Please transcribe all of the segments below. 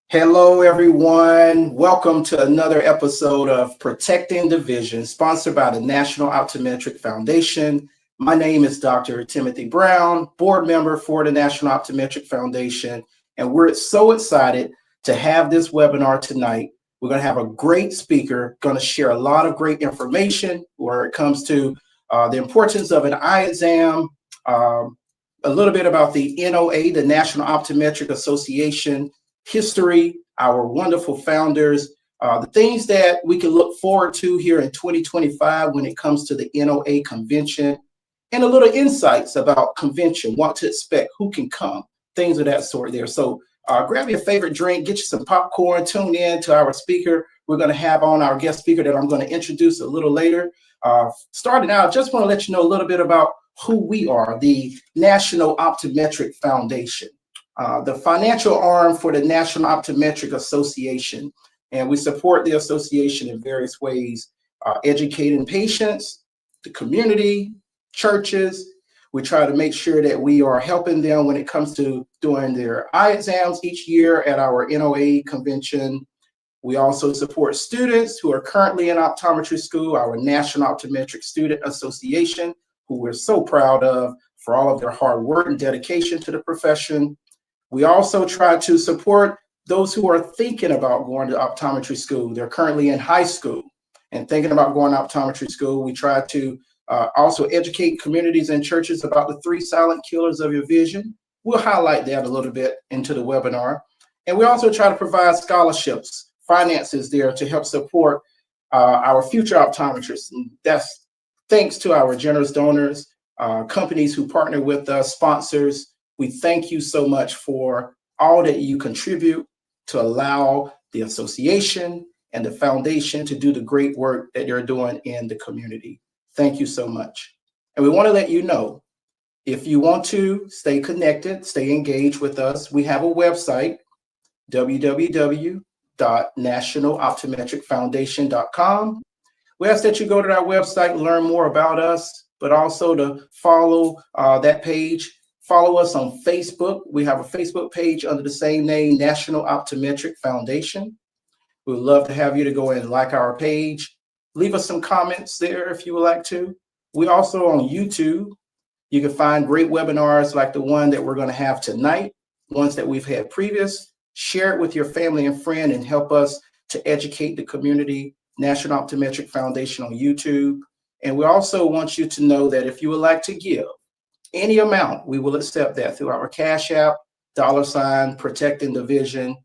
Hello, everyone. Welcome to another episode of Protecting the Vision, sponsored by the National Optometric Foundation. My name is Dr. Timothy Brown, board member for the National Optometric Foundation, and we're so excited to have this webinar tonight. We're going to have a great speaker, going to share a lot of great information where it comes to the importance of an eye exam, a little bit about the NOA, the National Optometric Association, history, our wonderful founders, the things that we can look forward to here in 2025 when it comes to the NOA convention, and a little insights about convention, what to expect, who can come, things of that sort there. So grab your favorite drink, get you some popcorn, tune in to our speaker. We're going to have on our guest speaker that I'm going to introduce a little later. Starting out, just want to let you know a little bit about who we are, the National Optometric Foundation. The financial arm for the National Optometric Association. And we support the association in various ways, educating patients, the community, churches. We try to make sure that we are helping them when it comes to doing their eye exams each year at our NOA convention. We also support students who are currently in optometry school, our National Optometric Student Association, who we're so proud of for all of their hard work and dedication to the profession. We also try to support those who are thinking about going to optometry school. They're currently in high school and thinking about going to optometry school. We try to also educate communities and churches about the 3 silent killers of your vision. We'll highlight that a little bit into the webinar. And we also try to provide scholarships, finances there to help support our future optometrists. And that's thanks to our generous donors, companies who partner with us, sponsors. We thank you so much for all that you contribute to allow the association and the foundation to do the great work that they're doing in the community. Thank you so much. And we want to let you know, if you want to stay connected, stay engaged with us, we have a website, www.nationaloptometricfoundation.com. We ask that you go to our website and learn more about us, but also to follow that page. Follow us on Facebook. We have a Facebook page under the same name, National Optometric Foundation. We would love to have you to go and like our page. Leave us some comments there if you would like to. We also on YouTube. You can find great webinars like the one that we're going to have tonight, ones that we've had previous. Share it with your family and friend and help us to educate the community. National Optometric Foundation on YouTube. And we also want you to know that if you would like to give any amount, we will accept that through our Cash App, $ Protecting the Vision,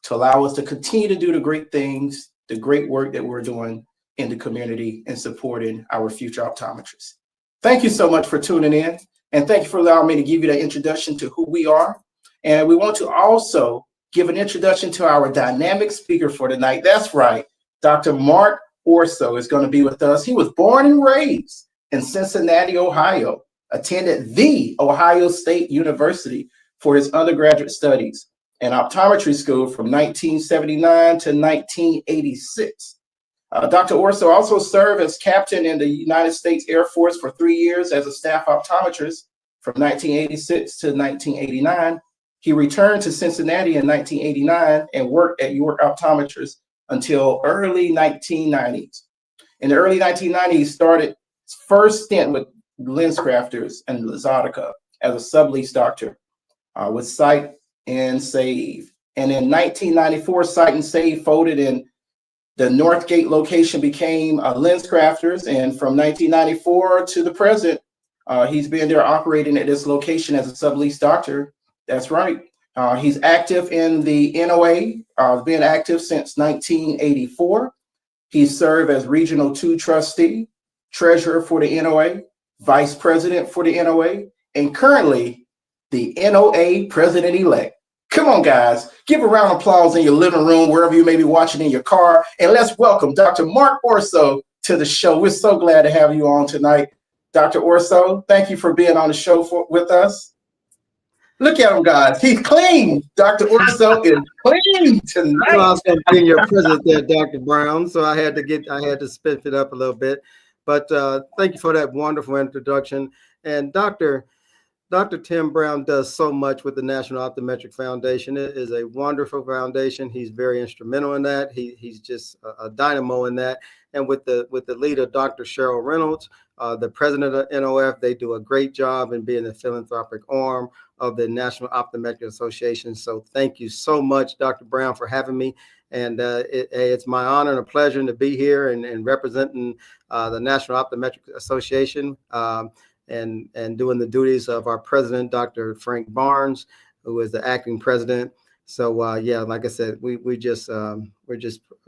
to allow us to continue to do the great things, the great work that we're doing in the community and supporting our future optometrists. Thank you so much for tuning in, and thank you for allowing me to give you that introduction to who we are. And we want to also give an introduction to our dynamic speaker for tonight. That's right, Dr. Mark Orso is going to be with us. He was born and raised in Cincinnati, Ohio. Attended The Ohio State University for his undergraduate studies and optometry school from 1979 to 1986. Dr. Orso also served as captain in the United States Air Force for 3 years as a staff optometrist from 1986 to 1989. He returned to Cincinnati in 1989 and worked at York Optometrist until early 1990s. In the early 1990s, he started his first stint with LensCrafters and Luxottica as a sublease doctor with Sight and Save. And in 1994, Sight and Save folded and the Northgate location became LensCrafters. And from 1994 to the present, he's been there operating at this location as a sublease doctor. That's right. He's active in the NOA, been active since 1984. He served as Regional 2 trustee, treasurer for the NOA, vice president for the NOA, and currently the NOA president-elect. Come on, guys, give a round of applause in your living room, wherever you may be watching in your car, and let's welcome Dr. Mark Orso to the show. We're so glad to have you on tonight. Dr. Orso, thank you for being on the show with us. Look at him, guys. He's clean. Dr. Orso is clean tonight. I was going to be in your presence there, Dr. Brown, so I had to spiff it up a little bit. But thank you for that wonderful introduction. And Dr. Dr. Tim Brown does so much with the National Optometric Foundation. It is a wonderful foundation. He's very instrumental in that. He's just a dynamo in that. And with the leader, Dr. Cheryl Reynolds, the president of NOF, they do a great job in being the philanthropic arm of the National Optometric Association. So thank you so much, Dr. Brown, for having me. And it's my honor and a pleasure to be here and representing the National Optometric Association. And doing the duties of our president, Dr. Frank Barnes, who is the acting president. So yeah, like I said, we're just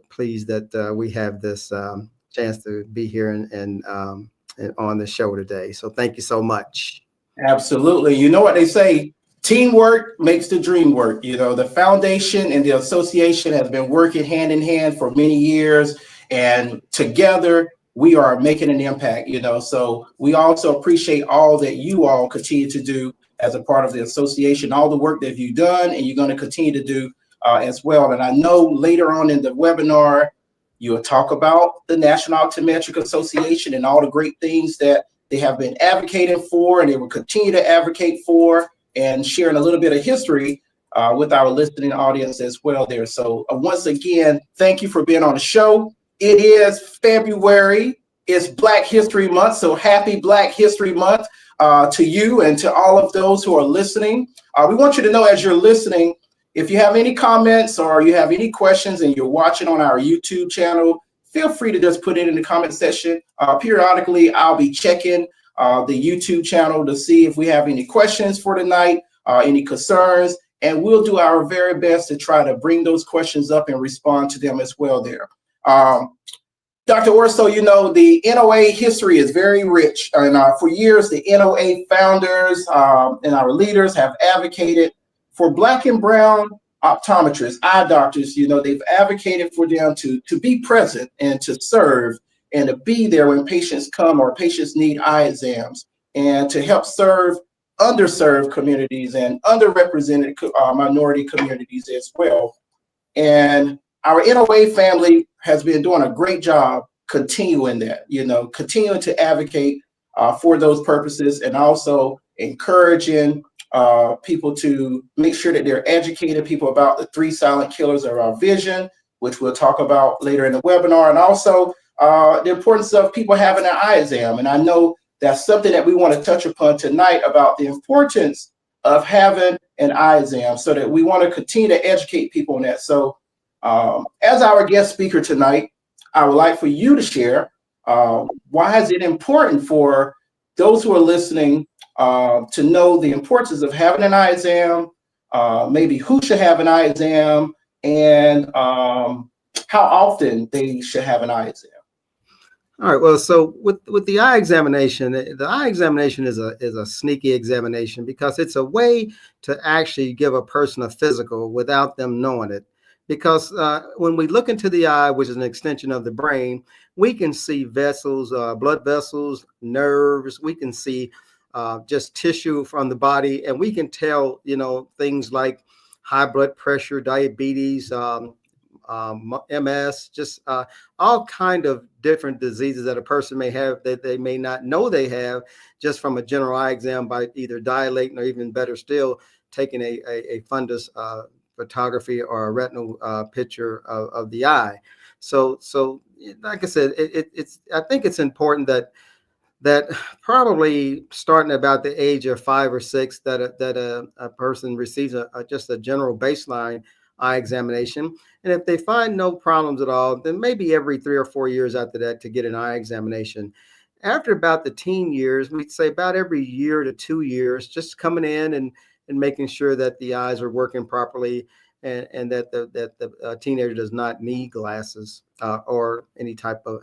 pleased that we have this chance to be here and on the show today. So thank you so much. Absolutely. You know what they say, teamwork makes the dream work. You know, the foundation and the association has been working hand in hand for many years, and together we are making an impact, you know. So we also appreciate all that you all continue to do as a part of the association, all the work that you've done and you're going to continue to do as well. And I know later on in the webinar, you'll talk about the National Optometric Association and all the great things that they have been advocating for, and they will continue to advocate for, and sharing a little bit of history with our listening audience as well there. So once again, thank you for being on the show. It is February. It's Black History Month. So happy Black History Month to you and to all of those who are listening. We want you to know, as you're listening, if you have any comments or you have any questions and you're watching on our YouTube channel, feel free to just put it in the comment section. Periodically, I'll be checking the YouTube channel to see if we have any questions for tonight, any concerns, and we'll do our very best to try to bring those questions up and respond to them as well there. Dr. Orso, you know, the NOA history is very rich, and for years, the NOA founders and our leaders have advocated for Black and brown optometrists, eye doctors. You know, they've advocated for them to be present and to serve and to be there when patients come or patients need eye exams, and to help serve underserved communities and underrepresented minority communities as well. And our NOA family has been doing a great job continuing that, you know, continuing to advocate for those purposes, and also encouraging people to make sure that they're educating people about the 3 silent killers of our vision, which we'll talk about later in the webinar, and also the importance of people having an eye exam. And I know that's something that we want to touch upon tonight, about the importance of having an eye exam, so that we want to continue to educate people on that. So as our guest speaker tonight, I would like for you to share why is it important for those who are listening to know the importance of having an eye exam, maybe who should have an eye exam, and how often they should have an eye exam. All right. Well, so with the eye examination, the eye examination is a sneaky examination, because it's a way to actually give a person a physical without them knowing it. Because when we look into the eye, which is an extension of the brain, we can see vessels, blood vessels, nerves. We can see just tissue from the body, and we can tell, you know, things like high blood pressure, diabetes, MS, just all kind of different diseases that a person may have that they may not know they have, just from a general eye exam, by either dilating, or even better still, taking a fundus photography or a retinal picture of the eye. So like I said, I think it's important that probably starting about the age of 5 or 6, that a person receives just a general baseline eye examination. And if they find no problems at all, then maybe every 3 or 4 years after that to get an eye examination. After about the teen years, we'd say about every year to 2 years, just coming in and making sure that the eyes are working properly, and that the teenager does not need glasses or any type of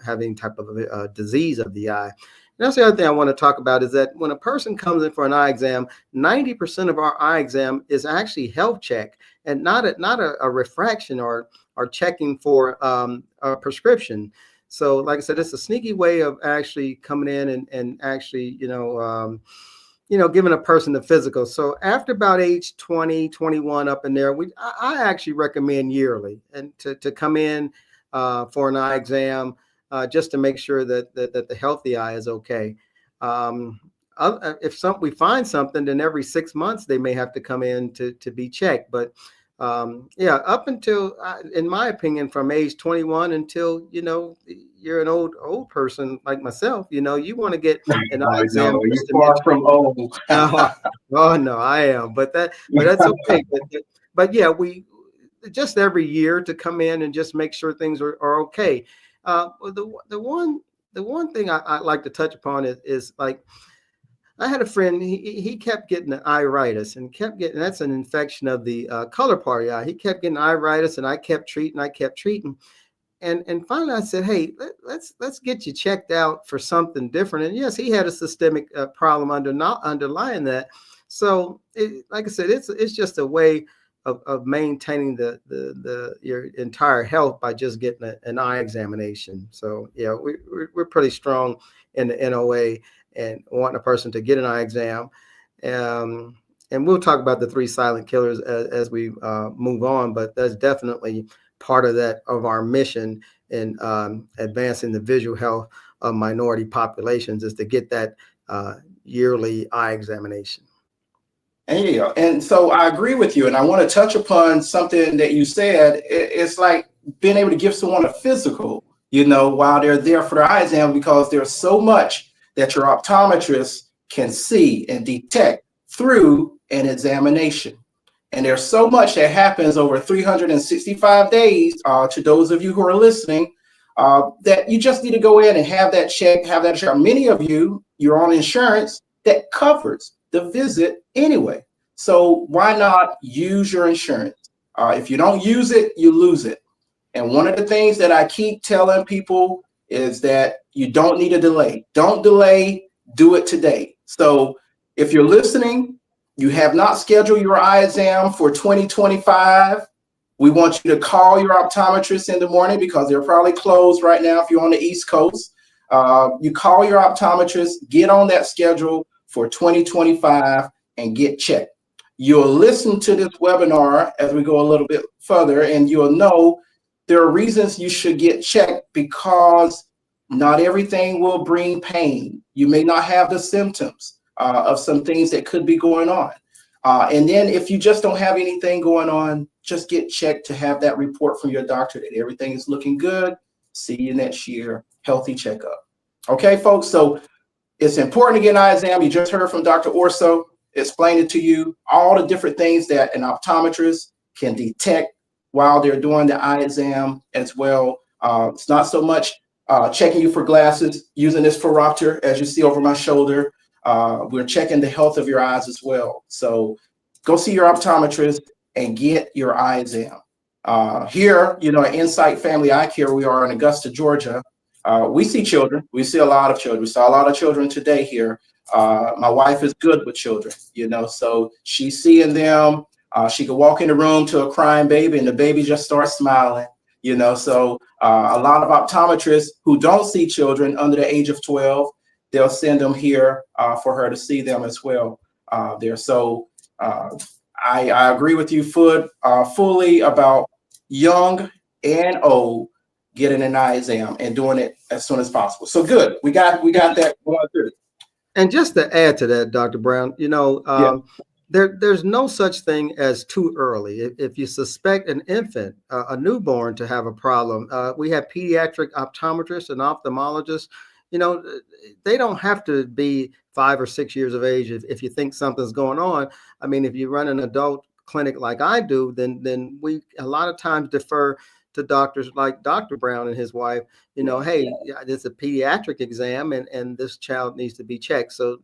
disease of the eye. And that's the other thing I want to talk about, is that when a person comes in for an eye exam, 90% of our eye exam is actually health check, and not a refraction or checking for a prescription. So like I said, it's a sneaky way of actually coming in and actually, giving a person the physical. So after about age 20, 21 up in there, I actually recommend yearly, and to come in for an eye exam, just to make sure that the healthy eye is okay. if we find something, then every 6 months they may have to come in to be checked. But yeah, up until, in my opinion, from age 21 until, you're an old person like myself, you want to get an eye exam. No, you're far from old. Oh, oh no, I am, but that's okay. But yeah, we just every year to come in and just make sure things are okay. The one thing I like to touch upon is like, I had a friend, he kept getting iritis and kept getting, that's an infection of the color part of the eye. He kept getting iritis, and I kept treating. And finally I said, hey, let's get you checked out for something different. And yes, he had a systemic problem underlying that. So like I said, it's just a way of maintaining your entire health by just getting an eye examination. So yeah, we're pretty strong in the NOA and wanting a person to get an eye exam. And we'll talk about the 3 silent killers as we move on, but that's definitely part of our mission in advancing the visual health of minority populations, is to get that yearly eye examination. And so I agree with you. And I want to touch upon something that you said. It's like being able to give someone a physical, while they're there for their eye exam, because there's so much that your optometrist can see and detect through an examination. And there's so much that happens over 365 days, to those of you who are listening, that you just need to go in and have that check, have that check. Many of you're on insurance that covers the visit anyway. So why not use your insurance? If you don't use it, you lose it. And one of the things that I keep telling people is that you don't need a delay. Don't delay, do it today. So if you're listening, you have not scheduled your eye exam for 2025, we want you to call your optometrist in the morning, because they're probably closed right now if you're on the East Coast. You call your optometrist, get on that schedule for 2025 and get checked. You'll listen to this webinar as we go a little bit further, and you'll know there are reasons you should get checked, because not everything will bring pain. You may not have the symptoms of some things that could be going on. And then if you just don't have anything going on, just get checked to have that report from your doctor that everything is looking good. See you next year. Healthy checkup. Okay, folks. So it's important to get an eye exam. You just heard from Dr. Orso explaining to you all the different things that an optometrist can detect while they're doing the eye exam as well. It's not so much checking you for glasses, using this phoropter, as you see over my shoulder. We're checking the health of your eyes as well. So go see your optometrist and get your eye exam. Here, at Insight Family Eye Care, we are in Augusta, Georgia. We see children. We see a lot of children. We saw a lot of children today here. My wife is good with children, so she's seeing them. She could walk in the room to a crying baby and the baby just starts smiling, so a lot of optometrists who don't see children under the age of 12, they'll send them here for her to see them as well there. So I agree with you fully about young and old getting an eye exam and doing it as soon as possible. So good. We got that going through. And just to add to that, Dr. Brown, there's no such thing as too early. If you suspect an infant, a newborn, to have a problem, we have pediatric optometrists and ophthalmologists. They don't have to be 5 or 6 years of age if you think something's going on. I mean, if you run an adult clinic like I do, then we a lot of times defer to doctors like Dr. Brown and his wife, hey, it's a pediatric exam and this child needs to be checked. So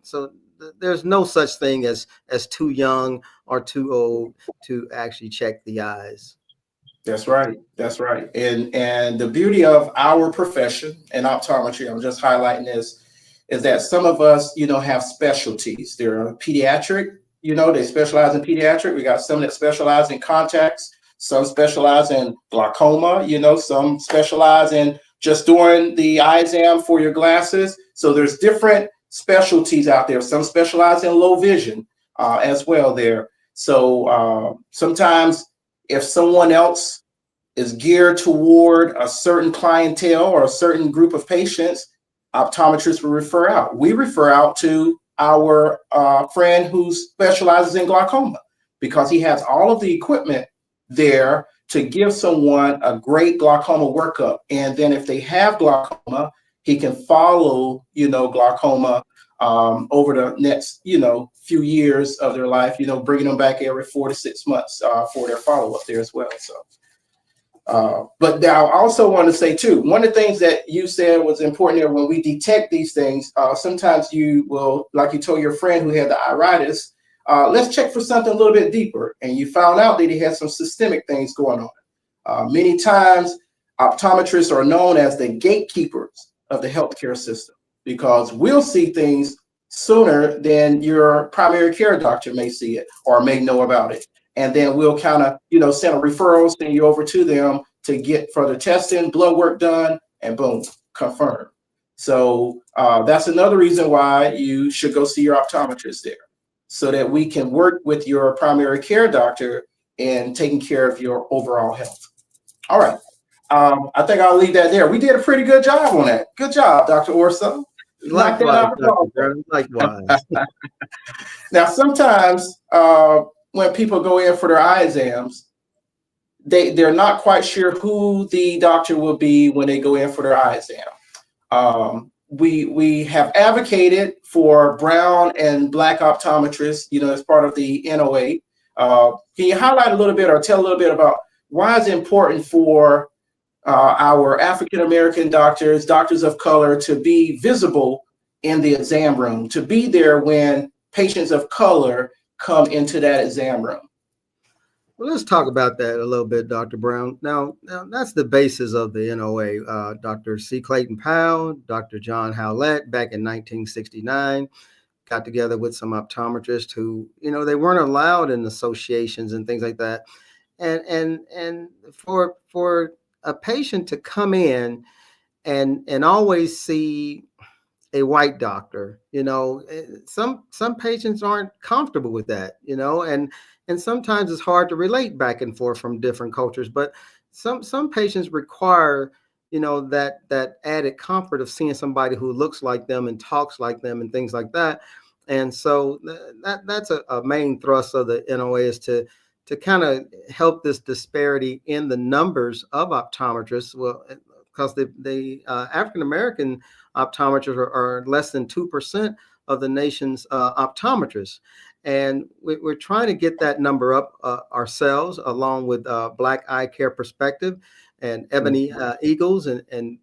there's no such thing as too young or too old to actually check the eyes. That's right. That's right. And the beauty of our profession in optometry, I'm just highlighting this, is that some of us, have specialties. They're pediatric, they specialize in pediatric. We got some that specialize in contacts. Some specialize in glaucoma, some specialize in just doing the eye exam for your glasses. So there's different specialties out there. Some specialize in low vision as well there. So sometimes if someone else is geared toward a certain clientele or a certain group of patients, optometrists will refer out. We refer out to our friend who specializes in glaucoma, because he has all of the equipment there to give someone a great glaucoma workup. And then if they have glaucoma, he can follow, glaucoma over the next, few years of their life, bringing them back every 4 to 6 months for their follow-up there as well. So, but I also want to say too, one of the things that you said was important there, when we detect these things, sometimes you will, like you told your friend who had the iritis, let's check for something a little bit deeper. And you found out that he had some systemic things going on. Many times, optometrists are known as the gatekeepers of the healthcare system, because we'll see things sooner than your primary care doctor may see it or may know about it. And then we'll kind of, send a referral, send you over to them to get further testing, blood work done, and boom, confirmed. So that's another reason why you should go see your optometrist there, so that we can work with your primary care doctor in taking care of your overall health. All right. I think I'll leave that there. We did a pretty good job on that. Good job, Dr. Orso. Likewise, likewise. Now, sometimes when people go in for their eye exams, they're not quite sure who the doctor will be when they go in for their eye exam. We have advocated for brown and black optometrists, as part of the NOA. Can you highlight a little bit or tell a little bit about why it's important for our African-American doctors, doctors of color, to be visible in the exam room, to be there when patients of color come into that exam room? Well, let's talk about that a little bit, Dr. Brown. Now that's the basis of the NOA. Dr. C. Clayton Powell, Dr. John Howlett, back in 1969, got together with some optometrists who, they weren't allowed in associations and things like that. And for a patient to come in and always see a white doctor, some patients aren't comfortable with that, and sometimes it's hard to relate back and forth from different cultures, but some patients require, that added comfort of seeing somebody who looks like them and talks like them and things like that. And so that's a main thrust of the NOA, is to kind of help this disparity in the numbers of optometrists. Well, because the African-American optometrists are less than 2% of the nation's optometrists. And we're trying to get that number up ourselves, along with Black Eye Care Perspective and Ebony Eagles and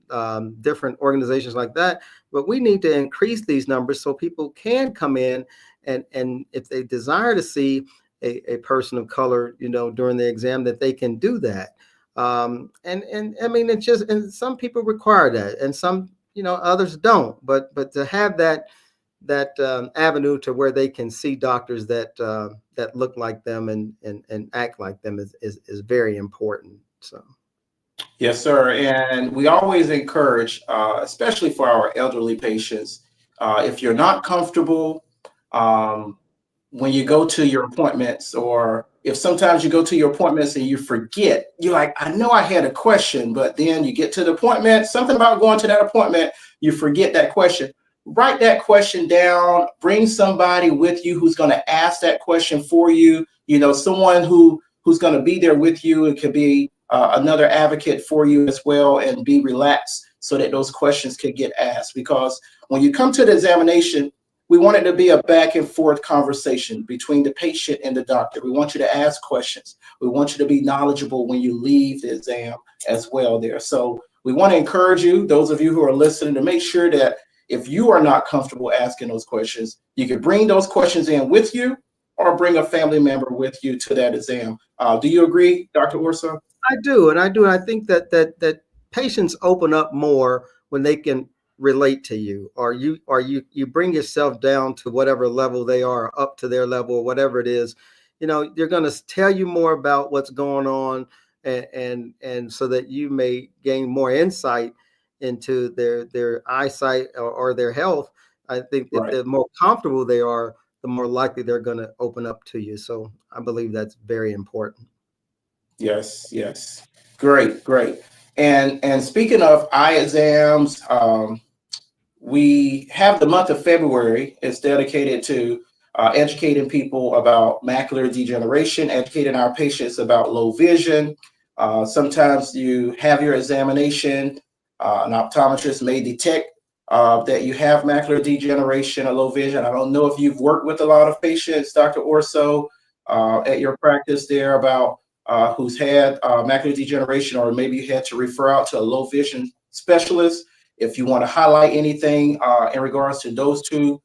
different organizations like that. But we need to increase these numbers so people can come in and if they desire to see a person of color, during the exam, that they can do that. And I mean, it's just, and some people require that, and some, others don't. But to have that avenue to where they can see doctors that look like them and act like them is very important. So. Yes, sir. And we always encourage, especially for our elderly patients, if you're not comfortable, when you go to your appointments, or if sometimes you go to your appointments and you forget, you're like, I know I had a question, but then you get to the appointment, something about going to that appointment, you forget that question. Write that question down, bring somebody with you who's going to ask that question for you, someone who's going to be there with you. It could be another advocate for you as well, and be relaxed so that those questions can get asked. Because when you come to the examination, we want it to be a back and forth conversation between the patient and the doctor. We want you to ask questions. We want you to be knowledgeable when you leave the exam as well there. So we want to encourage you, those of you who are listening, to make sure that if you are not comfortable asking those questions, you can bring those questions in with you, or bring a family member with you to that exam. Do you agree, Dr. Orso? I do. And I think that patients open up more when they can relate to you, or you bring yourself down to whatever level they are, up to their level, or whatever it is. They're going to tell you more about what's going on, and so that you may gain more insight into their eyesight or their health. I think that the more comfortable they are, the more likely they're going to open up to you. So I believe that's very important. Yes. Great. And speaking of eye exams, we have the month of February. It's dedicated to educating people about macular degeneration, educating our patients about low vision. Sometimes you have your examination, an optometrist may detect that you have macular degeneration or low vision. I don't know if you've worked with a lot of patients, Dr. Orso, at your practice there about who's had macular degeneration, or maybe you had to refer out to a low vision specialist. If you want to highlight anything in regards to those two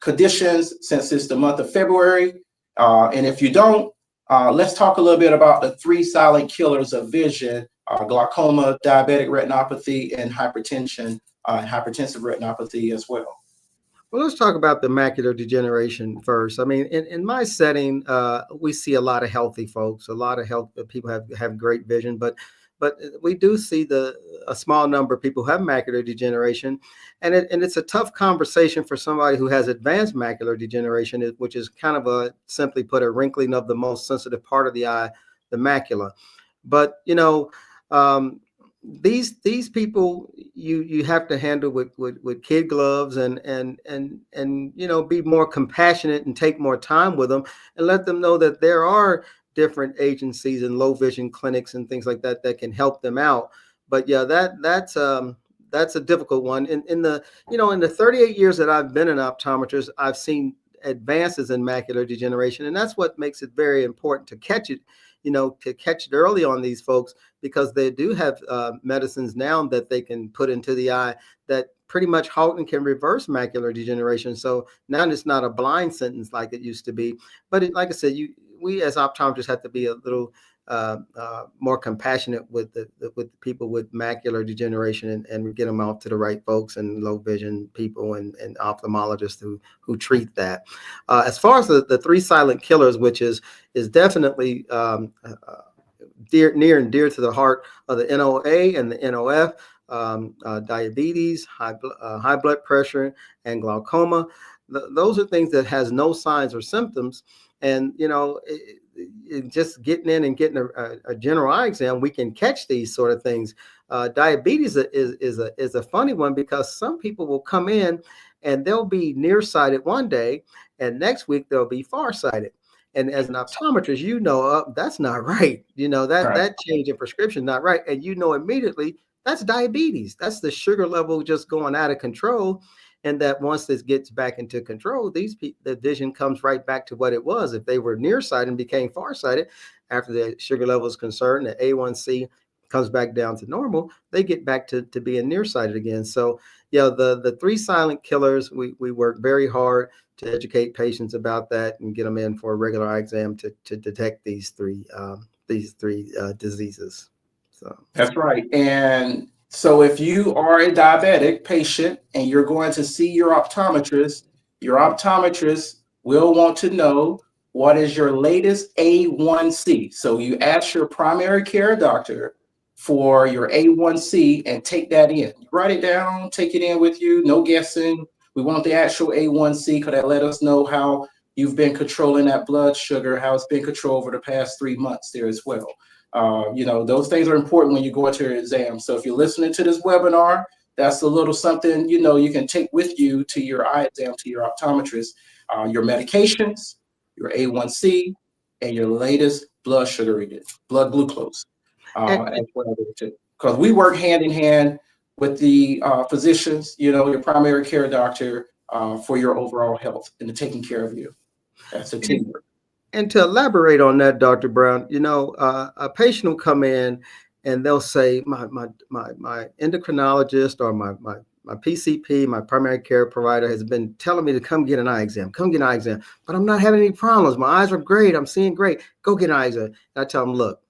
conditions, since it's the month of February, and if you don't, let's talk a little bit about the three silent killers of vision: glaucoma, diabetic retinopathy, and hypertension, hypertensive retinopathy as well. Well, let's talk about the macular degeneration first. I mean, in my setting, we see a lot of healthy folks, a lot of health people have great vision, but we do see a small number of people who have macular degeneration, and it's a tough conversation for somebody who has advanced macular degeneration, which is kind of simply put, a wrinkling of the most sensitive part of the eye, the macula. But these people you have to handle with kid gloves and be more compassionate and take more time with them and let them know that there are different agencies and low vision clinics and things like that that can help them out. But yeah, that's a difficult one. In the 38 years that I've been an optometrist, I've seen advances in macular degeneration, and that's what makes it very important to catch it early on these folks, because they do have medicines now that they can put into the eye that pretty much halt and can reverse macular degeneration. So now it's not a blind sentence like it used to be. But like I said, we as optometrists have to be a little more compassionate with the people with macular degeneration and get them out to the right folks and low vision people and ophthalmologists who treat that. As far as the three silent killers, which is definitely near and dear to the heart of the NOA and the NOF, diabetes, high blood pressure, and glaucoma. Those are things that has no signs or symptoms, and just getting in and getting a general eye exam, we can catch these sort of things. Diabetes is a funny one, because some people will come in and they'll be nearsighted one day, and next week they'll be farsighted. And as an optometrist, that's not right. That change in prescription not right, and immediately that's diabetes. That's the sugar level just going out of control. And that once this gets back into control, the vision comes right back to what it was. If they were nearsighted and became farsighted, after the sugar level is concerned, the A1C comes back down to normal, they get back to being nearsighted again. So yeah, the three silent killers, we work very hard to educate patients about that and get them in for a regular eye exam to detect these three diseases. So that's right. And so if you are a diabetic patient and you're going to see your optometrist will want to know what is your latest A1C. So you ask your primary care doctor for your A1C and take that in. Write it down, take it in with you, no guessing. We want the actual A1C because that let us know how you've been controlling that blood sugar, how it's been controlled over the past 3 months there as well. Those things are important when you go into your exam. So if you're listening to this webinar, that's a little something, you can take with you to your eye exam, to your optometrist, your medications, your A1C, and your latest blood sugar reading, blood glucose, as well too. Because we work hand in hand with the physicians, your primary care doctor, for your overall health and taking care of you. That's a teamwork. And to elaborate on that, Dr. Brown, a patient will come in and they'll say, my endocrinologist or my PCP, my primary care provider, has been telling me to come get an eye exam, but I'm not having any problems. My eyes are great. I'm seeing great. Go get an eye exam. And I tell them, look,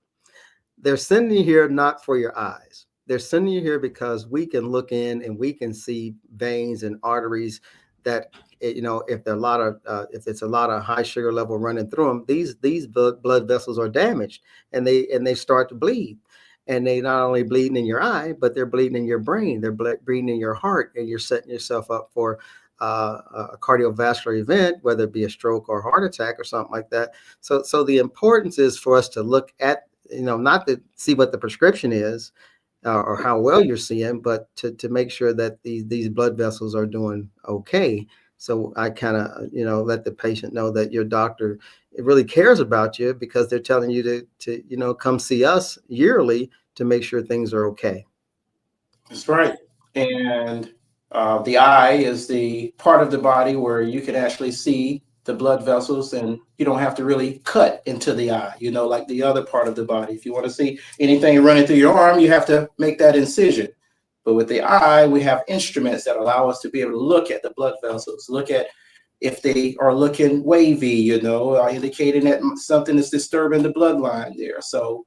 they're sending you here not for your eyes. They're sending you here because we can look in and we can see veins and arteries that, if it's a lot of high sugar level running through them, these blood vessels are damaged and they start to bleed. And they not only bleeding in your eye, but they're bleeding in your brain. They're bleeding in your heart, and you're setting yourself up for a cardiovascular event, whether it be a stroke or heart attack or something like that. So the importance is for us to look at, not to see what the prescription is, or how well you're seeing, but to make sure that these blood vessels are doing okay. So I kind of, let the patient know that your doctor really cares about you, because they're telling you to come see us yearly to make sure things are okay. That's right. And the eye is the part of the body where you can actually see the blood vessels, and you don't have to really cut into the eye, like the other part of the body. If you want to see anything running through your arm, you have to make that incision. But with the eye, we have instruments that allow us to be able to look at the blood vessels, look at if they are looking wavy, indicating that something is disturbing the bloodline there. So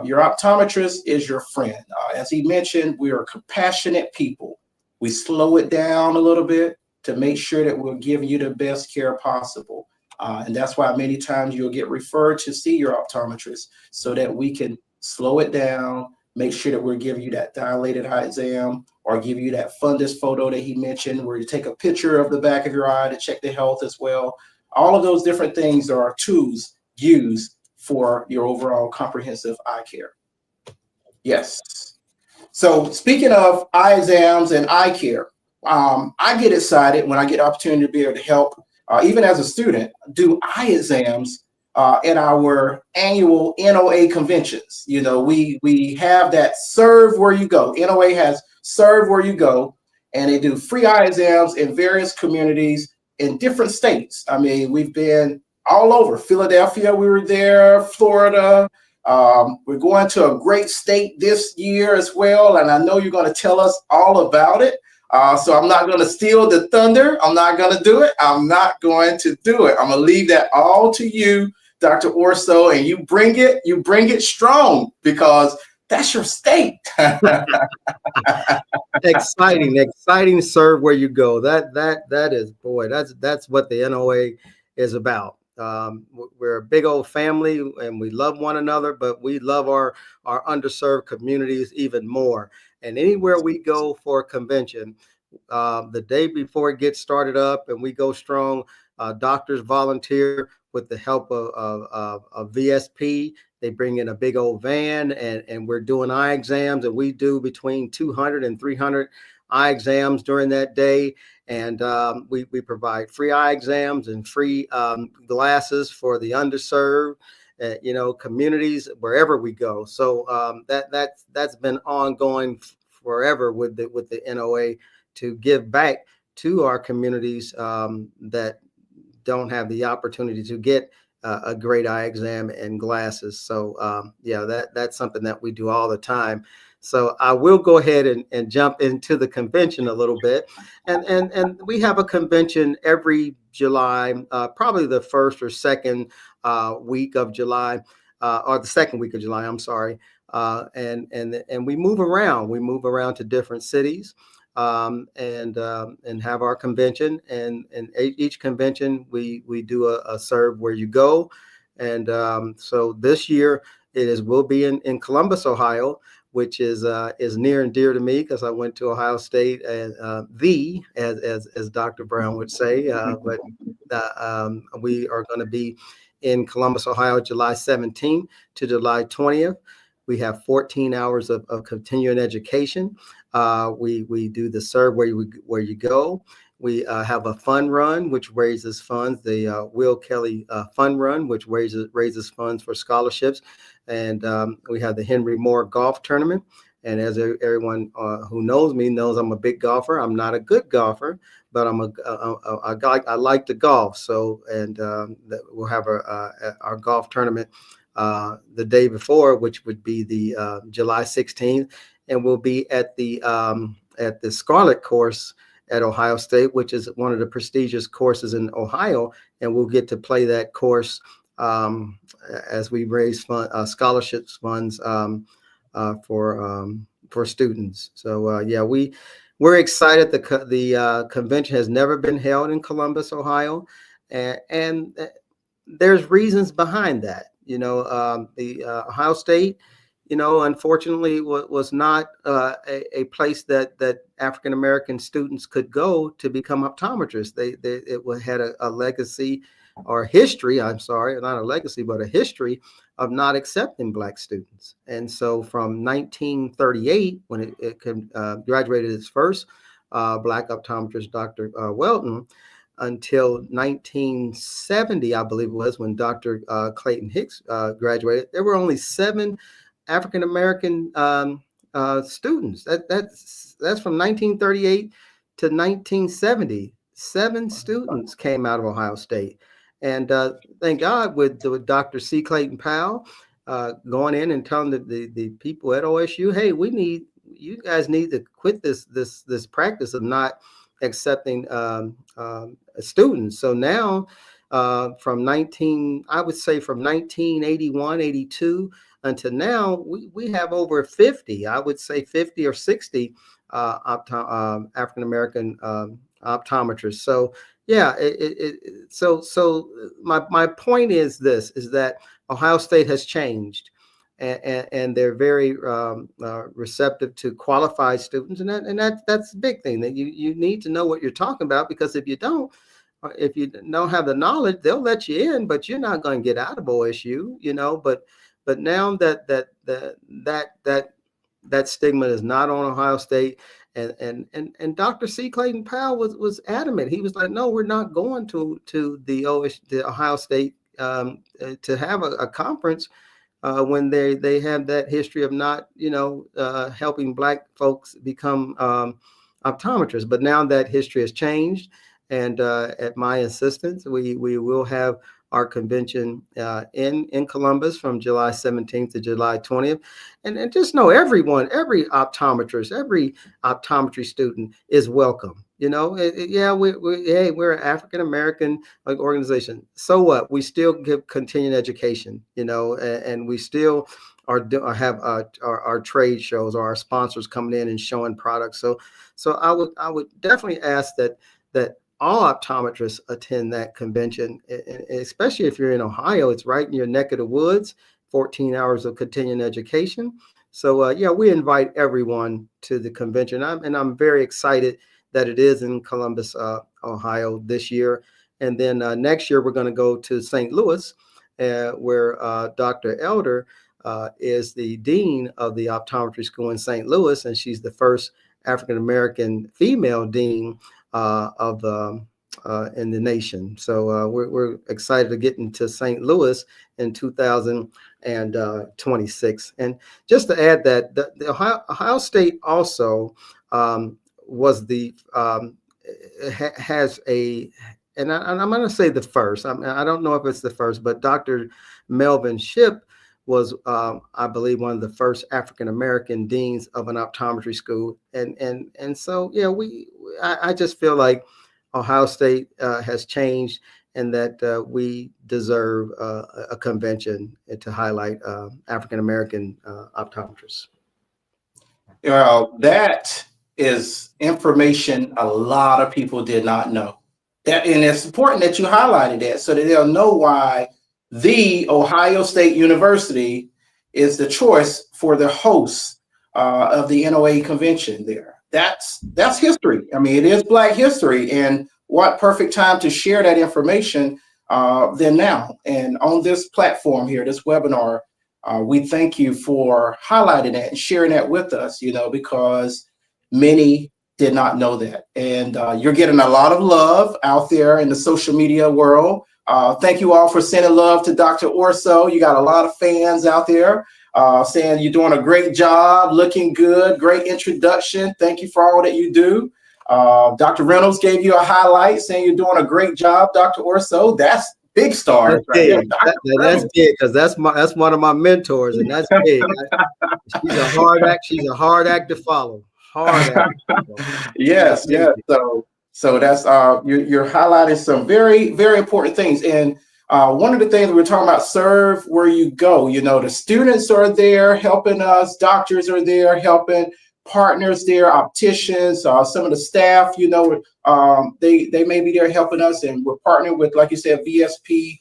your optometrist is your friend. As he mentioned, we are compassionate people. We slow it down a little bit to make sure that we're giving you the best care possible. And that's why many times you'll get referred to see your optometrist, so that we can slow it down, make sure that we're giving you that dilated eye exam, or give you that fundus photo that he mentioned, where you take a picture of the back of your eye to check the health as well. All of those different things are tools used for your overall comprehensive eye care. Yes. So speaking of eye exams and eye care, I get excited when I get the opportunity to be able to help, even as a student, do eye exams at our annual NOA conventions. We have that serve where you go. NOA has serve where you go, and they do free eye exams in various communities in different states. I mean, we've been all over. Philadelphia, we were there, Florida. We're going to a great state this year as well, and I know you're going to tell us all about it. So I'm not going to steal the thunder. I'm not going to do it. I'm not going to do it. I'm going to leave that all to you, Dr. Orso, and you bring it strong, because that's your state. Exciting serve where you go. That is, boy, that's what the NOA is about. We're a big old family, and we love one another, but we love our underserved communities even more. And anywhere we go for a convention, the day before it gets started up and we go strong, doctors volunteer with the help of VSP. They bring in a big old van, and we're doing eye exams, and we do between 200 and 300 eye exams during that day. And we provide free eye exams and free glasses for the underserved, communities wherever we go. So that's been ongoing forever with the NOA, to give back to our communities that don't have the opportunity to get a great eye exam and glasses. So that's something that we do all the time. So I will go ahead and jump into the convention a little bit. And we have a convention every July, probably the first or second week of July, or the second week of July, I'm sorry. And we move around. We move around to different cities, and have our convention. And each convention we do a serve where you go. And so this year will be in Columbus, Ohio, which is near and dear to me, because I went to Ohio State, and as Dr. Brown would say. But we are going to be in Columbus, Ohio, July 17th to July 20th. We have 14 hours of continuing education. We do the serve where you go. We have a fun run, which raises funds, the Will Kelly Fun Run, which raises funds for scholarships. And we have the Henry Moore Golf Tournament. And as everyone who knows me knows, I'm a big golfer. I'm not a good golfer, but I like to golf. So, and we'll have our golf tournament the day before, which would be the July 16th, and we'll be at the Scarlet course at Ohio State, which is one of the prestigious courses in Ohio, and we'll get to play that course as we raise scholarships funds for students. So we're excited. The convention has never been held in Columbus, Ohio, and there's reasons behind that. The Ohio State, unfortunately, was not a place that African American students could go to become optometrists. It had a legacy or history. I'm sorry, not a legacy, but a history of not accepting Black students. And so from 1938, when it graduated its first Black optometrist, Dr. Welton, until 1970, I believe it was, when Dr. Clayton Hicks graduated, there were only 7 African American students. That's from 1938 to 1970. 7 students came out of Ohio State, and thank God with Dr. C. Clayton Powell going in and telling the people at OSU, hey, you guys need to quit this practice of not accepting students. So now from 1981, 82 until now, we have over 50, I would say 50 or 60 African American optometrists. So yeah, so my point is this, is that Ohio State has changed, and they're very receptive to qualified students, and that's a big thing, that you need to know what you're talking about, because if you don't have the knowledge, they'll let you in, but you're not going to get out of OSU, But now that stigma is not on Ohio State, and Dr. C. Clayton Powell was adamant. He was like, no, we're not going to the Ohio State to have a conference when they have that history of not helping Black folks become optometrists. But now that history has changed, and at my insistence, we will have our convention in Columbus from July 17th to July 20th. And just know every optometrist, every optometry student is welcome. We're an African-American organization. So what? We still give continuing education, and we still have our trade shows, or our sponsors coming in and showing products. So I would definitely ask that all optometrists attend that convention, especially if you're in Ohio. It's right in your neck of the woods, 14 hours of continuing education. So we invite everyone to the convention. I'm very excited that it is in Columbus, Ohio this year. And then next year, we're going to go to St. Louis, where Dr. Elder is the dean of the optometry school in St. Louis, and she's the first African-American female dean in the nation. So we're excited to get into St. Louis in 2026. And just to add that the Ohio State also was has a, and I'm going to say the first. I don't know if it's the first, but Dr. Melvin Shipp was, I believe, one of the first African-American deans of an optometry school. And so, I just feel like Ohio State has changed, and that we deserve a convention to highlight African-American optometrists. That is information a lot of people did not know. And it's important that you highlighted that, so that they'll know why the Ohio State University is the choice for the host of the NOA convention there. That's history. I mean, it is Black history, and what perfect time to share that information than now. And on this platform here, this webinar, we thank you for highlighting that and sharing that with us, because many did not know that. And you're getting a lot of love out there in the social media world. Thank you all for sending love to Dr. Orso. You got a lot of fans out there saying you're doing a great job, looking good, great introduction. Thank you for all that you do. Dr. Reynolds gave you a highlight saying you're doing a great job, Dr. Orso. That's big stars. That's big. That's big, because that's one of my mentors, and that's big. She's a hard act to follow. Yes. So that's you're highlighting some very, very important things. And one of the things we're talking about, serve where you go. The students are there helping us, doctors are there helping, partners there, opticians, some of the staff, they may be there helping us, and we're partnering with, like you said, VSP,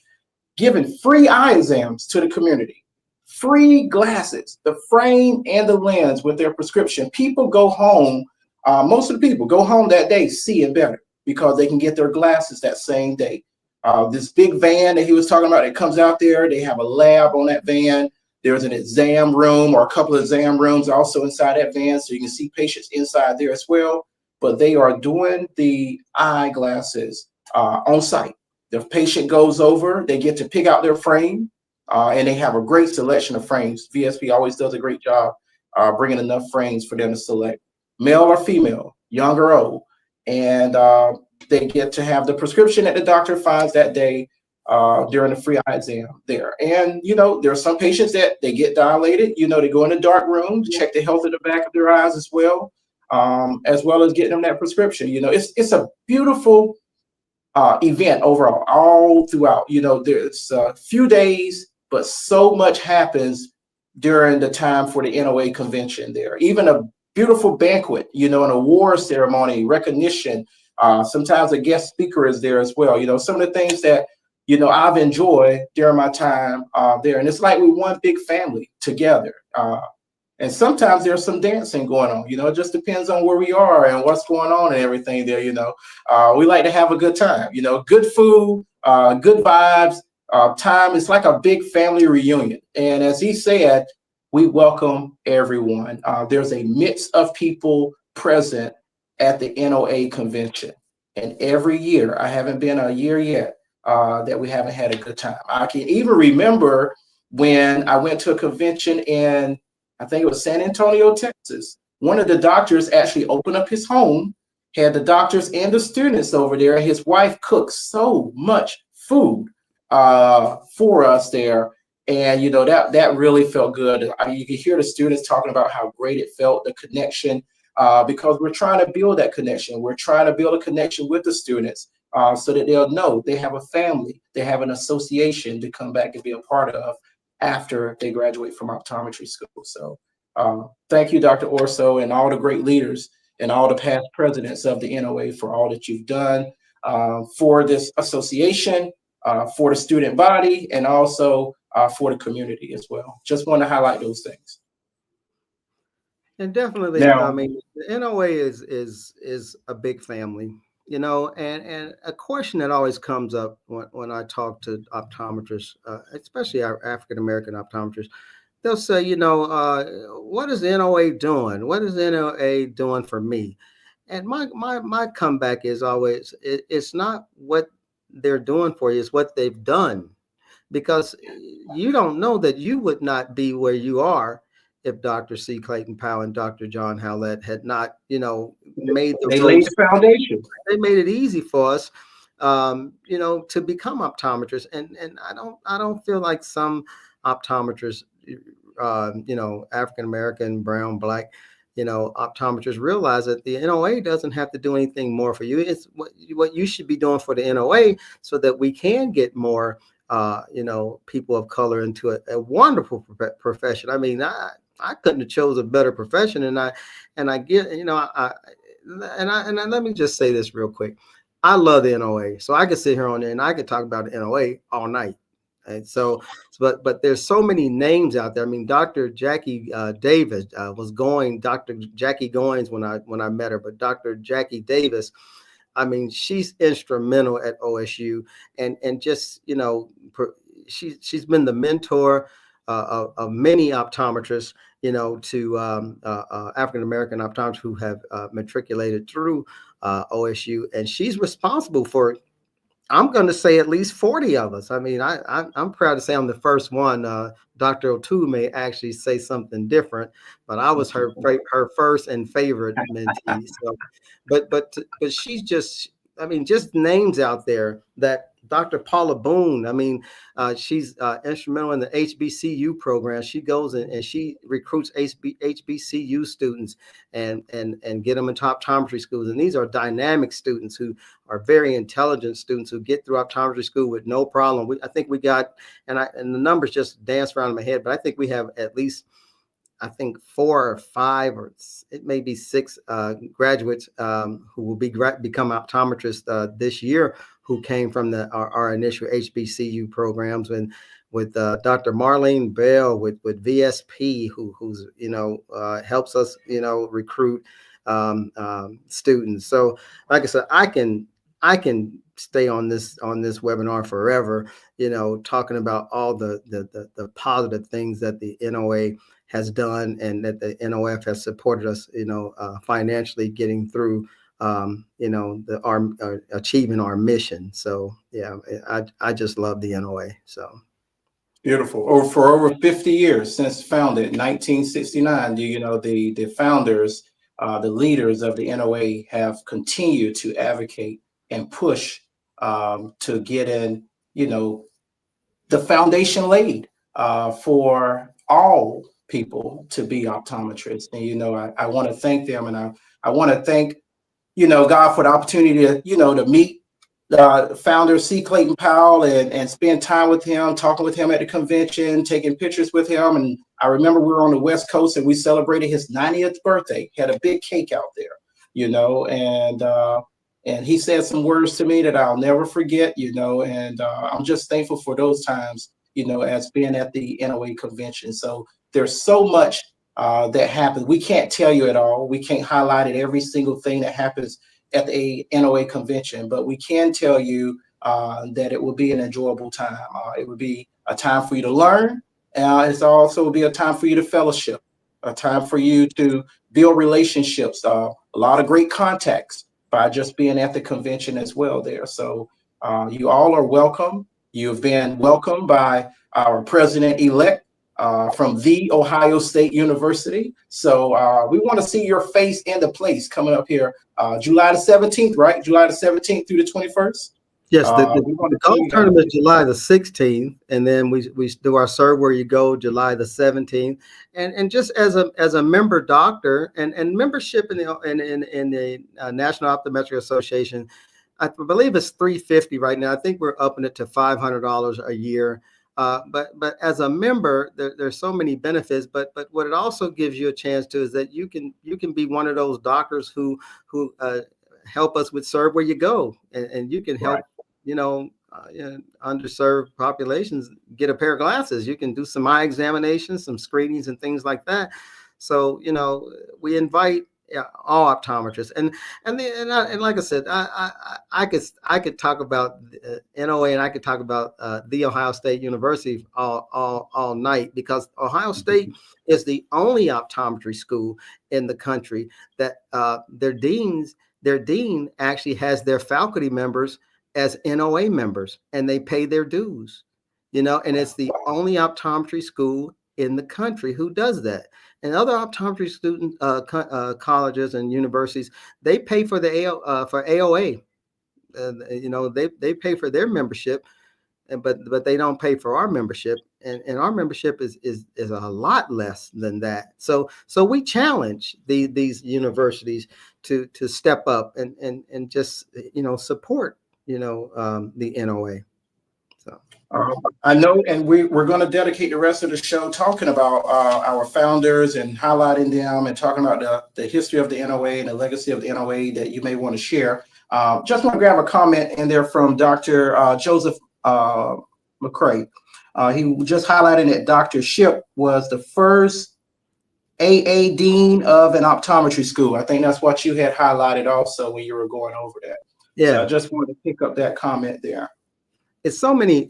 giving free eye exams to the community, free glasses, the frame and the lens with their prescription. People go home. Most of the people go home that day seeing better, because they can get their glasses that same day. This big van that he was talking about that comes out there, they have a lab on that van. There's an exam room or a couple of exam rooms also inside that van, so you can see patients inside there as well. But they are doing the eyeglasses on site. The patient goes over, they get to pick out their frame, and they have a great selection of frames. VSP always does a great job bringing enough frames for them to select, male or female, young or old. And they get to have the prescription that the doctor finds that day during the free eye exam there. And, there are some patients that they get dilated, they go in the dark room to check the health of the back of their eyes as well as getting them that prescription. It's a beautiful event overall, all throughout. There's a few days, but so much happens during the time for the NOA convention there. Even a beautiful banquet, an award ceremony, recognition. Sometimes a guest speaker is there as well. Some of the things that, I've enjoyed during my time there. And it's like we one big family together. And sometimes there's some dancing going on, it just depends on where we are and what's going on and everything there, we like to have a good time, good food, good vibes, time. It's like a big family reunion. And as he said, we welcome everyone. There's a mix of people present at the NOA convention. And every year, I haven't been a year yet that we haven't had a good time. I can even remember when I went to a convention in, I think it was San Antonio, Texas. One of the doctors actually opened up his home, had the doctors and the students over there, and his wife cooked so much food for us there. And, that really felt good. You could hear the students talking about how great it felt, the connection, because we're trying to build that connection. We're trying to build a connection with the students so that they'll know they have a family, they have an association to come back and be a part of after they graduate from optometry school. So thank you, Dr. Orso, and all the great leaders and all the past presidents of the NOA for all that you've done for this association, for the student body, and also for the community as well. Just want to highlight those things. And definitely, Now, the NOA is a big family, and a question that always comes up when I talk to optometrists, especially our African-American optometrists, they'll say, what is the NOA doing? What is the NOA doing for me? And my comeback is always, it's not what they're doing for you, it's what they've done. Because you don't know that you would not be where you are if Dr. C. Clayton Powell and Dr. John Howlett had not, made they laid the foundation. They made it easy for us, to become optometrists. And I don't feel like some optometrists, African American, brown, black, optometrists realize that the NOA doesn't have to do anything more for you. It's what you should be doing for the NOA so that we can get more people of color into a wonderful profession. I mean, I couldn't have chose a better profession. And I get, let me just say this real quick. I love the NOA. So I could sit here on there and I could talk about the NOA all night. And so, but there's so many names out there. I mean, Dr. Jackie Davis Dr. Jackie Goins when I met her, but Dr. Jackie Davis, I mean, she's instrumental at OSU, and just she's been the mentor of many optometrists, to African American optometrists who have matriculated through OSU, and she's responsible for, I'm going to say, at least 40 of us. I mean, I'm proud to say I'm the first one. Dr. O'Toole may actually say something different, but I was her first and favorite mentee. So, but she's just, I mean, just names out there. That Dr. Paula Boone, I mean, she's instrumental in the HBCU program. She goes and she recruits HBCU students and get them into optometry schools. And these are dynamic students who are very intelligent students who get through optometry school with no problem. I think we got, and the numbers just dance around in my head, but I think we have at least, 4 or 5, or it may be 6 graduates who will become optometrists this year, who came from our initial HBCU programs, and with Dr. Marlene Bell with VSP, who's helps us recruit students. So, like I said, I can stay on this webinar forever, talking about all the positive things that the NOA has done and that the NOF has supported us, financially getting through, achieving our mission. So yeah, I just love the NOA. So beautiful. Or for over 50 years since founded, 1969, the founders, the leaders of the NOA have continued to advocate and push to get in, the foundation laid for all people to be optometrists. And, I want to thank them, and I want to thank, God, for the opportunity to, to meet founder C. Clayton Powell and spend time with him, talking with him at the convention, taking pictures with him. And I remember we were on the West Coast and we celebrated his 90th birthday, had a big cake out there, and he said some words to me that I'll never forget, and I'm just thankful for those times, as being at the NOA convention. So there's so much that happens. We can't tell you it all. We can't highlight it, every single thing that happens at the NOA convention, but we can tell you that it will be an enjoyable time. It would be a time for you to learn. It's also be a time for you to fellowship, a time for you to build relationships, a lot of great contacts by just being at the convention as well there. So you all are welcome. You've been welcomed by our president-elect from The Ohio State University. So we want to see your face in the place coming up here July the 17th, right? July the 17th through the 21st. Yes, the golf tournament is July the 16th, and then we do our Serve Where You Go July the 17th. And just as a member doctor and membership in the National Optometry Association, I believe it's $350 right now. I think we're upping it to $500 a year. But as a member, there's so many benefits. But what it also gives you a chance to is that you can be one of those doctors who help us with Serve Where You Go, and you can help underserved populations get a pair of glasses. You can do some eye examinations, some screenings, and things like that. So we invite all optometrists, and like I said, I could talk about NOA, and I could talk about The Ohio State University all night, because Ohio State is the only optometry school in the country that their dean actually has their faculty members as NOA members, and they pay their dues, and it's the only optometry school in the country who does that. And other optometry student colleges and universities, they pay for for AOA. They pay for their membership, but they don't pay for our membership, and our membership is a lot less than that. So we challenge these universities to step up and just support the NOA. So I know, and we're going to dedicate the rest of the show talking about our founders and highlighting them and talking about the history of the NOA and the legacy of the NOA that you may want to share. Just want to grab a comment in there from Dr. Joseph McCray. He just highlighting that Dr. Ship was the first AA dean of an optometry school. I think that's what you had highlighted also when you were going over that. Yeah, so I just wanted to pick up that comment there. It's so many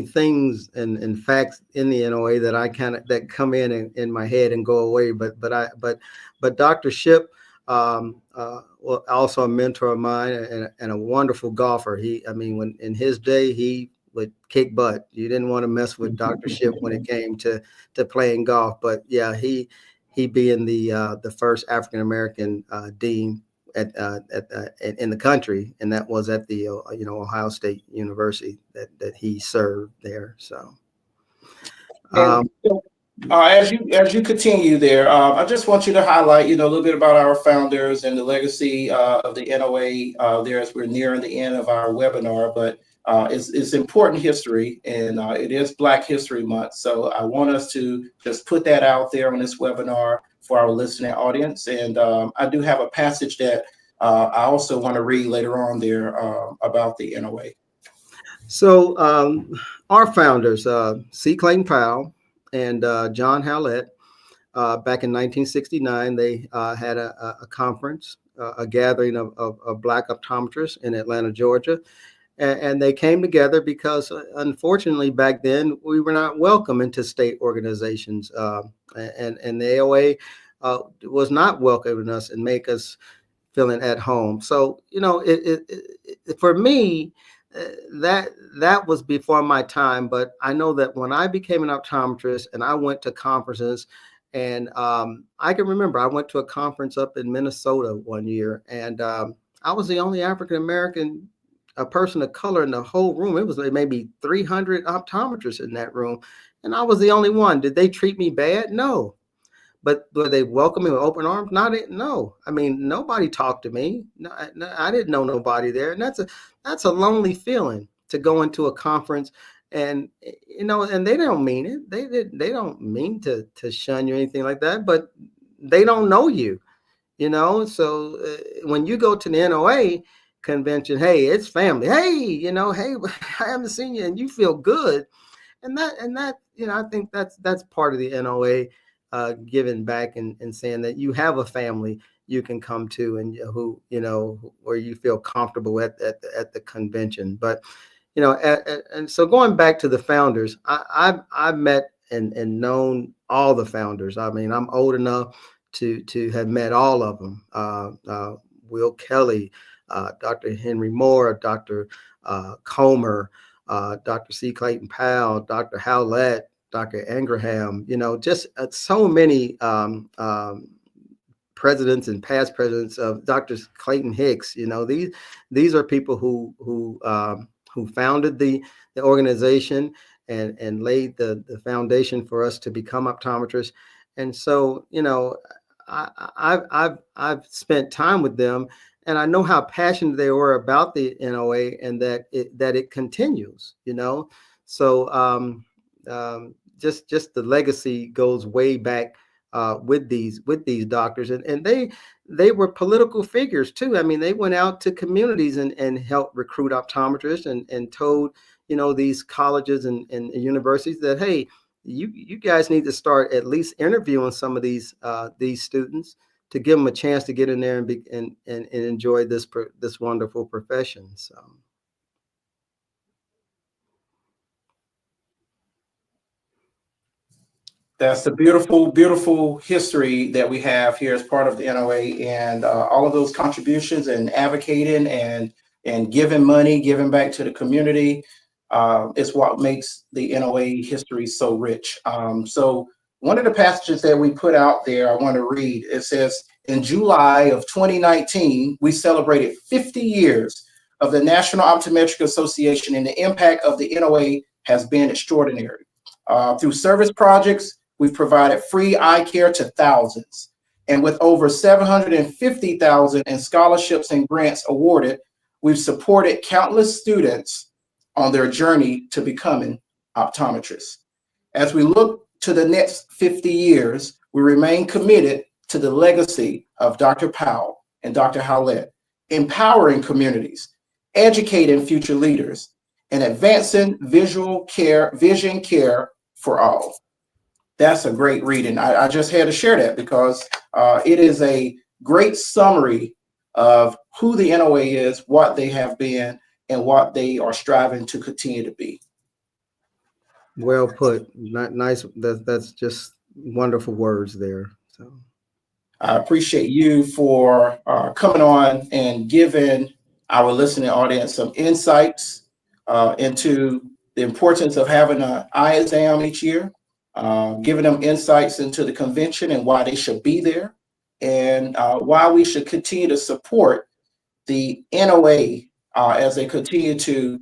things and facts in the NOA that come in my head and go away. But Dr. Ship, also a mentor of mine and a wonderful golfer. When in his day, he would kick butt. You didn't want to mess with Dr. Ship when it came to playing golf. But yeah, he being the first African American dean in the country, and that was at the Ohio State University that he served there. So as you continue there, I just want you to highlight a little bit about our founders and the legacy of the NOA there as we're nearing the end of our webinar. But it's important history, and it is Black History Month, so I want us to just put that out there on this webinar for our listening audience. And I do have a passage that I also want to read later on there about the NOA. So our founders, C. Clayton Powell and John Howlett, back in 1969, they had a conference a gathering of Black optometrists in Atlanta, Georgia. And they came together because, unfortunately, back then we were not welcome into state organizations, and the AOA was not welcoming us and make us feeling at home. So, for me, that was before my time. But I know that when I became an optometrist and I went to conferences, and I can remember I went to a conference up in Minnesota one year, and I was the only African American, a person of color in the whole room. It was like maybe 300 optometrists in that room, and I was the only one. Did they treat me bad? No. But were they welcome me with open arms? No. I mean, nobody talked to me. No, I didn't know nobody there, and that's a lonely feeling to go into a conference, and and they don't mean it. They don't mean to shun you or anything like that, but they don't know you. So when you go to the NOA convention, hey, it's family. Hey, hey, I haven't seen you, and you feel good, and that I think that's part of the NOA, giving back and saying that you have a family you can come to, and where you feel comfortable at the convention. But and so going back to the founders, I've met and known all the founders. I mean, I'm old enough to have met all of them. Will Kelly, Dr. Henry Moore, Dr. Comer, Dr. C. Clayton Powell, Dr. Howlett, Dr. Ingraham, just so many presidents and past presidents of Dr. Clayton Hicks. These are people who founded the organization and laid the foundation for us to become optometrists. And so, I've spent time with them, and I know how passionate they were about the NOA, and that it continues. So just the legacy goes way back with these doctors, and they were political figures too. I mean, they went out to communities and helped recruit optometrists and told these colleges and universities that, hey, you guys need to start at least interviewing some of these students to give them a chance to get in there and enjoy this wonderful profession. So. That's the beautiful, beautiful history that we have here as part of the NOA, and all of those contributions and advocating and giving money, giving back to the community is what makes the NOA history so rich. So one of the passages that we put out there, I want to read. It says, in July of 2019, we celebrated 50 years of the National Optometric Association, and the impact of the NOA has been extraordinary. Through service projects, we've provided free eye care to thousands. And with over 750,000 in scholarships and grants awarded, we've supported countless students on their journey to becoming optometrists. As we look to the next 50 years, we remain committed to the legacy of Dr. Powell and Dr. Howlett, empowering communities, educating future leaders, and advancing vision care for all. That's a great reading. I just had to share that because it is a great summary of who the NOA is, what they have been, and what they are striving to continue to be. Well put. Nice. That's just wonderful words there. So I appreciate you for coming on and giving our listening audience some insights into the importance of having an eye exam each year, giving them insights into the convention and why they should be there, and why we should continue to support the NOA as they continue to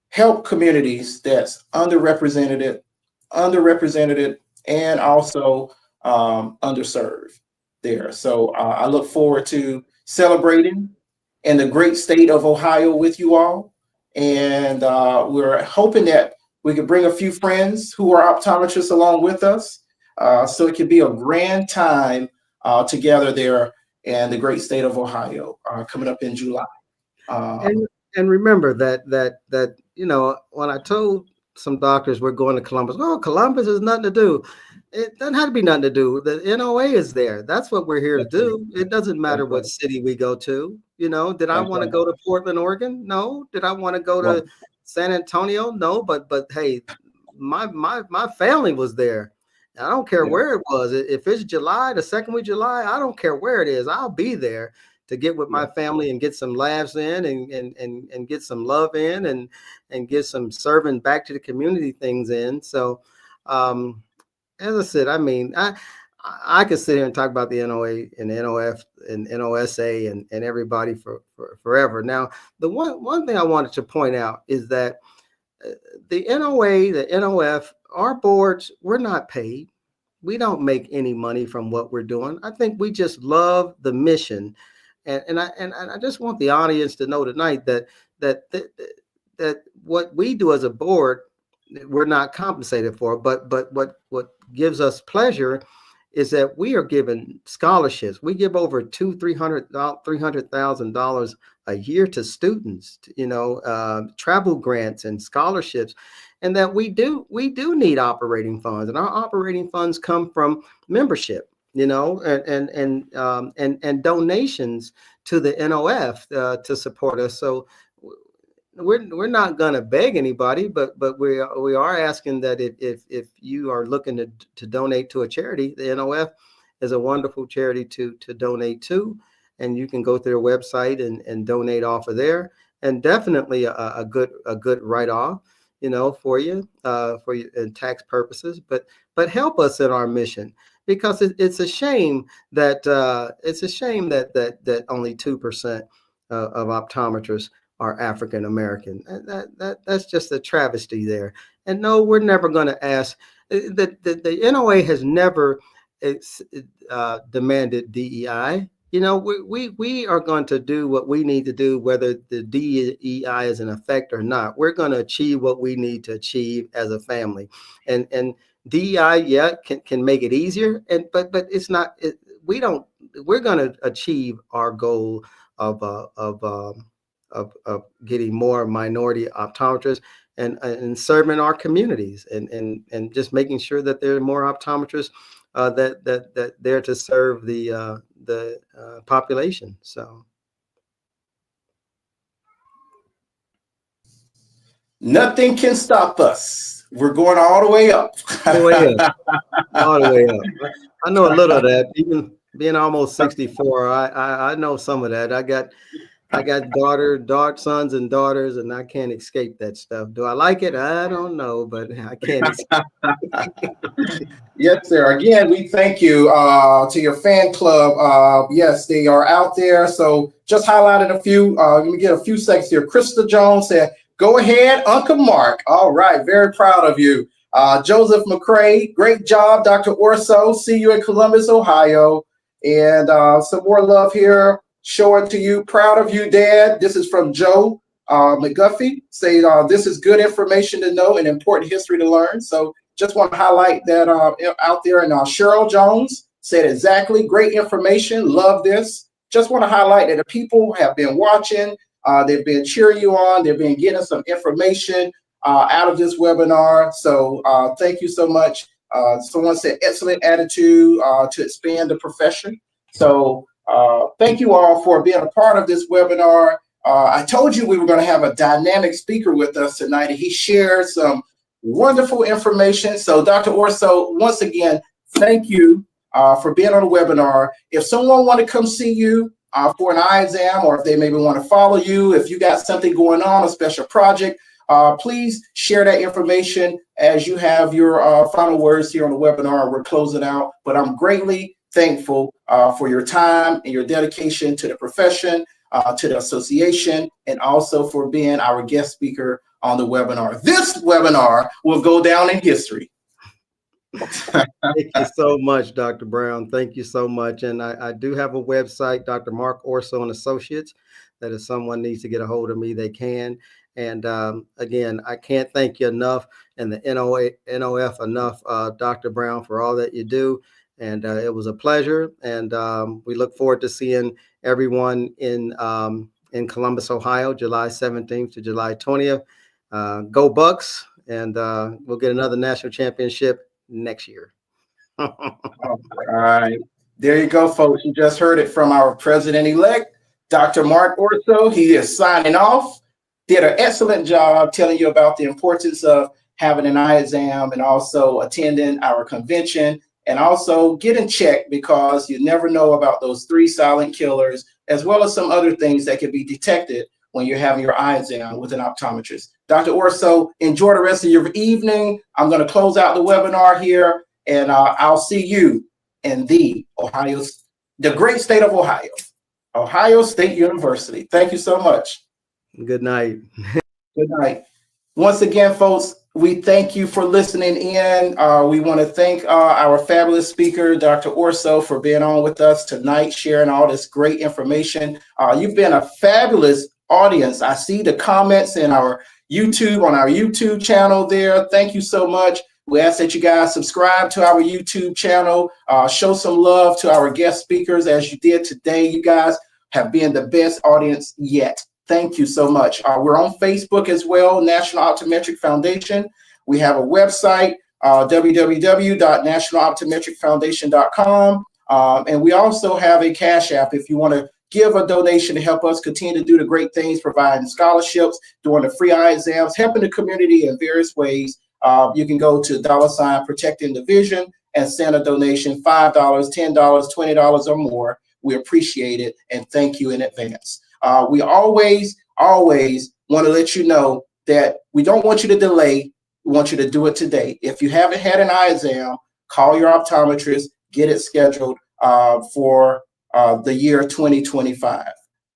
help communities that's underrepresented, and also underserved there. So I look forward to celebrating in the great state of Ohio with you all. And we're hoping that we can bring a few friends who are optometrists along with us. So it can be a grand time together there in the great state of Ohio coming up in July. and remember that when I told some doctors, we're going to Columbus. Oh, Columbus is nothing to do. It doesn't have to be nothing to do. The NOA is there. That's what we're here to That's right. do. It doesn't matter That's what right. city we go to. Did I That's want to right. go to Portland, Oregon? No. Did I want to go Right. to San Antonio? No. But hey, my family was there. I don't care Yeah. where it was. If it's July, the second week of July, I don't care where it is. I'll be there to get with Yeah. my family and get some laughs in and get some love in and get some serving back to the community things in. So, as I said, I mean, I could sit here and talk about the NOA and NOF and NOSA and everybody for forever. Now, the one thing I wanted to point out is that the NOA, the NOF, our boards, we're not paid. We don't make any money from what we're doing. I think we just love the mission, and I just want the audience to know tonight that that what we do as a board, we're not compensated for. But what gives us pleasure is that we are given scholarships. We give over $300,000 a year to students, travel grants and scholarships, and that we do need operating funds, and our operating funds come from membership, and donations to the NOF to support us. So we're not going to beg anybody, but we are asking that if you are looking to donate to a charity, the NOF is a wonderful charity to donate to, and you can go to their website and donate off of there, and definitely a good write-off, for you in tax purposes, but help us in our mission, because it's a shame that only 2% of optometrists are African American. That's just a travesty there. And no, we're never going to ask. The NOA has never demanded DEI. We are going to do what we need to do, whether the DEI is in effect or not. We're going to achieve what we need to achieve as a family, and DEI, can make it easier, but it's not. We're going to achieve our goal of getting more minority optometrists and serving our communities, and just making sure that there are more optometrists that there to serve the population. So Nothing can stop us. We're going all the way up. all the way up, all the way up. I know a little of that. Even being almost 64, I know some of that. I got sons and daughters, and I can't escape that stuff. Do I like it? I don't know, but I can't escape. Yes, sir. Again, we thank you to your fan club. Yes, they are out there. So just highlighted a few. Let me get a few seconds here. Krista Jones said, "Go ahead, Uncle Mark." All right. Very proud of you. Joseph McCrae, great job, Dr. Orso. See you in Columbus, Ohio. And some more love here. Showing to you. Proud of you, Dad. This is from Joe McGuffey. Say, this is good information to know and important history to learn. So just want to highlight that out there. And Cheryl Jones said exactly. Great information. Love this. Just want to highlight that the people have been watching. They've been cheering you on. They've been getting some information out of this webinar. So thank you so much. Someone said excellent attitude to expand the profession. So thank you all for being a part of this webinar. I told you we were going to have a dynamic speaker with us tonight, and he shared some wonderful information. So Dr. Orso, once again, thank you for being on the webinar. If someone want to come see you for an eye exam, or if they maybe want to follow you, if you got something going on, a special project, please share that information as you have your final words here on the webinar. We're closing out, but I'm greatly thankful for your time and your dedication to the profession, to the association, and also for being our guest speaker on the webinar. This webinar will go down in history. Thank you so much, Dr. Brown. Thank you so much. And I do have a website, Dr. Mark Orso and Associates, that if someone needs to get a hold of me, they can. And again, I can't thank you enough, and the NOF enough, Dr. Brown, for all that you do. And it was a pleasure. And we look forward to seeing everyone in Columbus, Ohio, July 17th to July 20th. Go Bucks. and we'll get another national championship next year. All right. There you go, folks. You just heard it from our president-elect, Dr. Mark Orso. He is signing off. Did an excellent job telling you about the importance of having an eye exam and also attending our convention and also getting checked, because you never know about those 3 silent killers, as well as some other things that can be detected when you're having your eye exam with an optometrist. Dr. Orso, enjoy the rest of your evening. I'm going to close out the webinar here, and I'll see you in the great state of Ohio, Ohio State University. Thank you so much. Good night. Good night. Once again, folks, we thank you for listening in. We want to thank our fabulous speaker, Dr. Orso, for being on with us tonight, sharing all this great information. You've been a fabulous audience. I see the comments in our YouTube, on our YouTube channel there. Thank you so much. We ask that you guys subscribe to our YouTube channel, show some love to our guest speakers as you did today. You guys have been the best audience yet. Thank you so much. We're on Facebook as well, National Optometric Foundation. We have a website, www.nationaloptometricfoundation.com. And we also have a Cash App if you want to give a donation to help us continue to do the great things, providing scholarships, doing the free eye exams, helping the community in various ways. You can go to $ Protecting the Vision and send a donation, $5, $10, $20 or more. We appreciate it and thank you in advance. We always want to let you know that we don't want you to delay. We want you to do it today. If you haven't had an eye exam, call your optometrist, get it scheduled for the year 2025.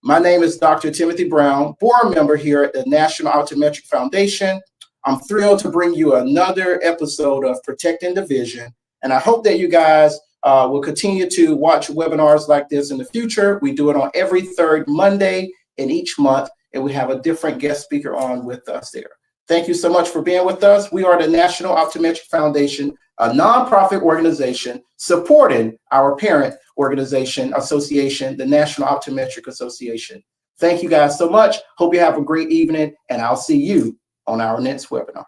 My name is Dr. Timothy Brown, board member here at the National Optometric Foundation. I'm thrilled to bring you another episode of Protecting the Vision, and I hope that you guys will continue to watch webinars like this in the future. We do it on every 3rd Monday in each month, and we have a different guest speaker on with us there. Thank you so much for being with us. We are the National Optometric Foundation, a nonprofit organization supporting our parent organization association, the National Optometric Association. Thank you guys so much. Hope you have a great evening, and I'll see you on our next webinar.